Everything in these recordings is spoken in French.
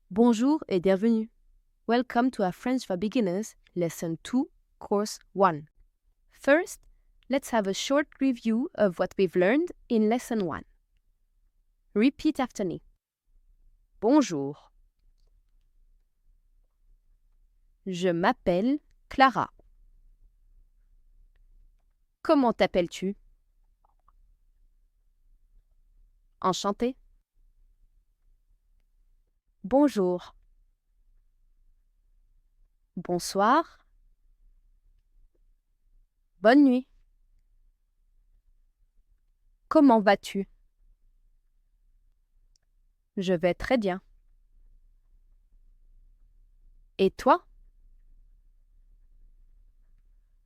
Bonjour et bienvenue. Welcome to our French for Beginners, Lesson 2, Course 1. First, let's have a short review of what we've learned in Lesson 1. Repeat after me. Bonjour. Je m'appelle Clara. Comment t'appelles-tu? Enchantée. Bonjour. Bonsoir. Bonne nuit. Comment vas-tu? Je vais très bien. Et toi?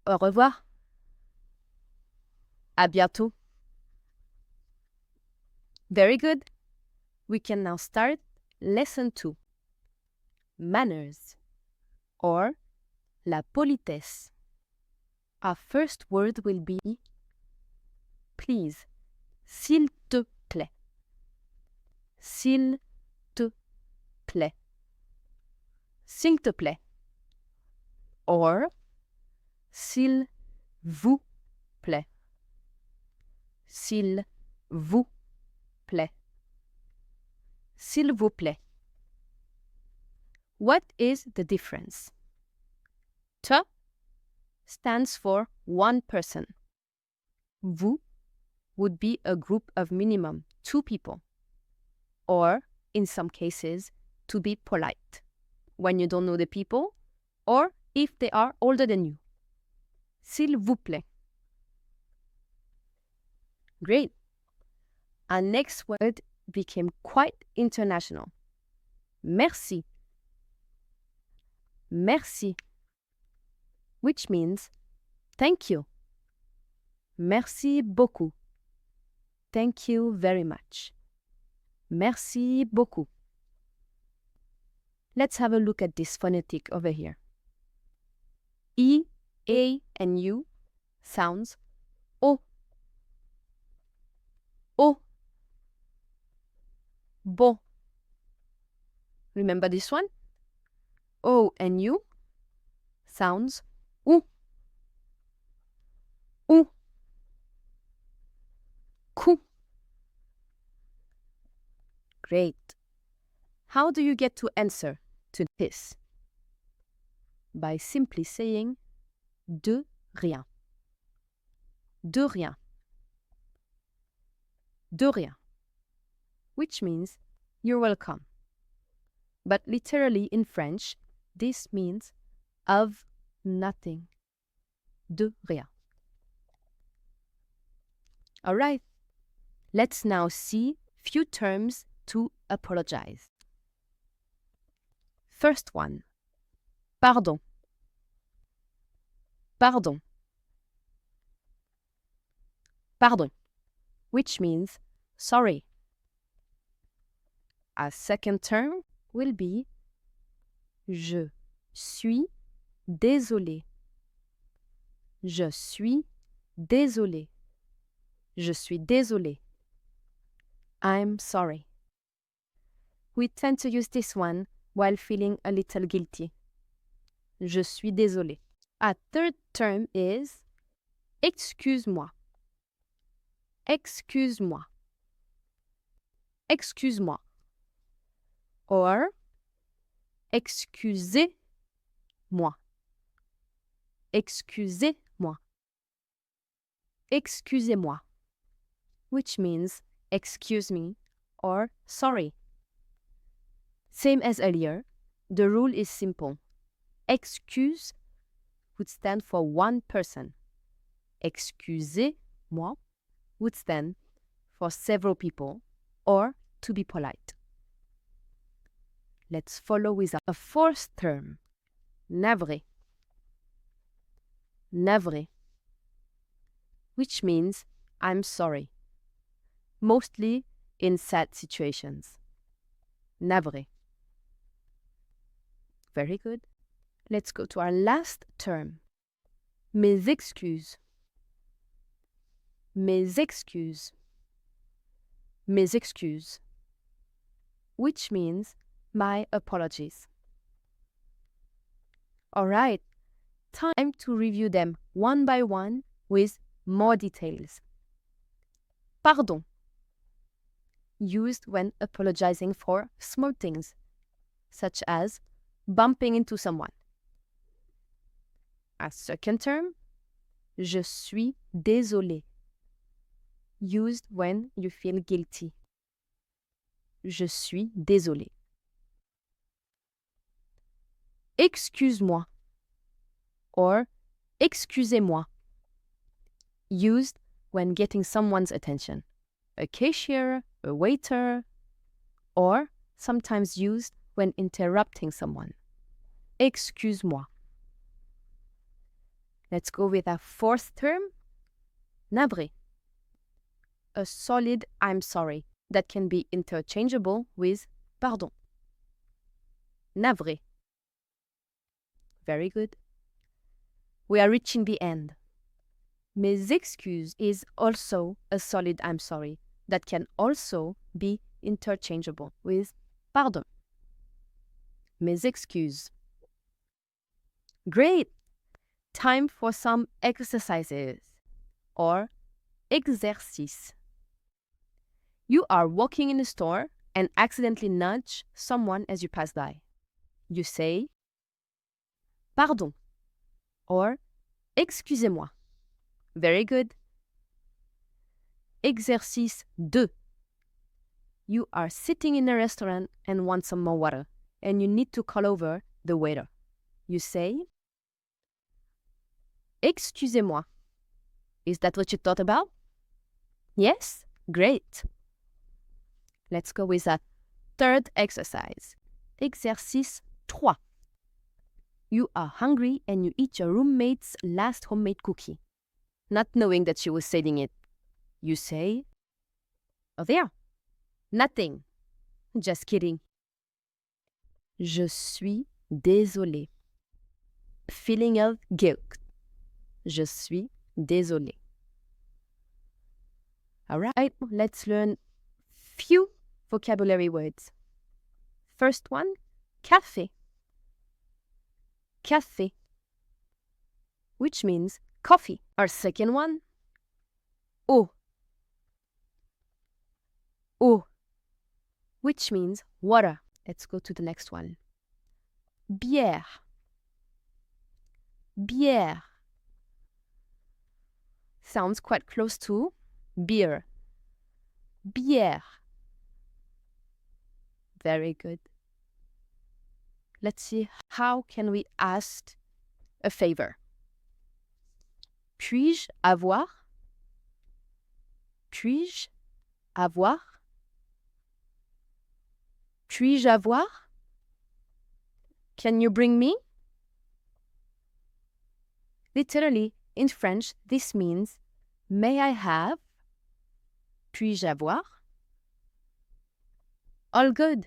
Au revoir. À bientôt. Very good. We can now start Lesson 2. Manners, or la politesse. Our first word will be please, s'il te plaît. S'il te plaît. S'il te plaît. Or, s'il vous plaît. S'il vous plaît. S'il vous plaît. What is the difference? Te stands for one person. Vous would be a group of minimum 2 people. Or, in some cases, to be polite, when you don't know the people, or if they are older than you. S'il vous plaît. Great. Our next word became quite international. Merci. Merci. Which means thank you. Merci beaucoup. Thank you very much. Merci beaucoup. Let's have a look at this phonetic over here. E, A, and U sounds O. O. Bon. Remember this one? O and U sounds OU. OU. Coup. Great. How do you get to answer to this? By simply saying de rien. De rien. De rien. Which means you're welcome. But literally in French, this means of nothing. De rien. All right. Let's now see few terms to apologize. First one. Pardon. Pardon. Pardon. Which means sorry. A second term will be je suis désolé. Je suis désolé. Je suis désolé. I'm sorry. We tend to use this one while feeling a little guilty. Je suis désolé. A third term is excuse-moi. Excuse-moi. Excuse-moi. Or excusez-moi. Excusez-moi. Excusez-moi. Which means excuse me or sorry. Same as earlier, the rule is simple. Excuse would stand for one person. Excusez-moi would stand for several people or to be polite. Let's follow with a fourth term. Navré. Navré. Which means I'm sorry. Mostly in sad situations. Navré. Very good. Let's go to our last term. Mes excuses. Mes excuses. Mes excuses. Which means My apologies. All right, time to review them one by one with more details. Pardon. Used when apologizing for small things, such as bumping into someone. A second term, je suis désolé. Used when you feel guilty. Je suis désolé. Excuse-moi or excusez-moi. Used when getting someone's attention. A cashier, a waiter, or sometimes used when interrupting someone. Excuse-moi. Let's go with our fourth term, navré. A solid I'm sorry that can be interchangeable with pardon. Navré. Very good. We are reaching the end. Mes excuses is also a solid I'm sorry that can also be interchangeable with pardon. Mes excuses. Great! Time for some exercises or exercices. You are walking in a store and accidentally nudge someone as you pass by. You say, pardon, or excusez-moi. Very good. Exercice 2. You are sitting in a restaurant and want some more water, and you need to call over the waiter. You say, excusez-moi. Is that what you thought about? Yes? Great. Let's go with a third exercise. Exercice 3. You are hungry and you eat your roommate's last homemade cookie, not knowing that she was saving it. You say, oh there, nothing. Just kidding. Je suis désolé. Feeling of guilt. Je suis désolé. All right, let's learn few vocabulary words. First one, café. Café, which means coffee. Our second one, eau. Eau, which means water. Let's go to the next one. Bière. Bière. Sounds quite close to beer. Bière. Very good. Let's see, how can we ask a favor? Puis-je avoir? Puis-je avoir? Puis-je avoir? Can you bring me? Literally, in French, this means, may I have? Puis-je avoir? All good.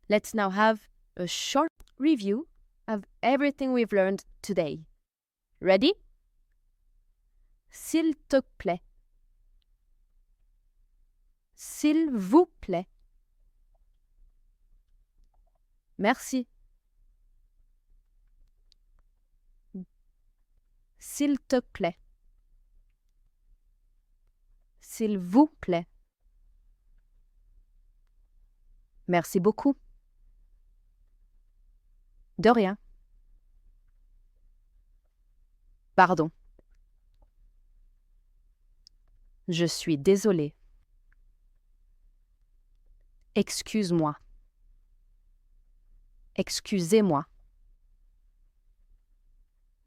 Let's now have a short review of everything we've learned today. Ready? S'il te plaît. S'il vous plaît. Merci. S'il te plaît. S'il vous plaît. Merci beaucoup. De rien. Pardon. Je suis désolé. Excuse-moi. Excusez-moi.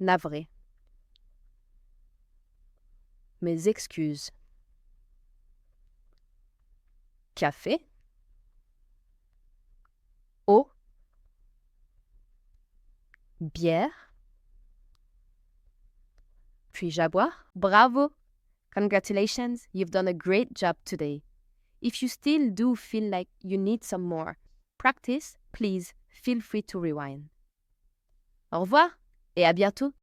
Navré. Mes excuses. Café. Eau. Bière. Puis-je boire? Bravo! Congratulations, you've done a great job today. If you still do feel like you need some more practice, please feel free to rewind. Au revoir et à bientôt!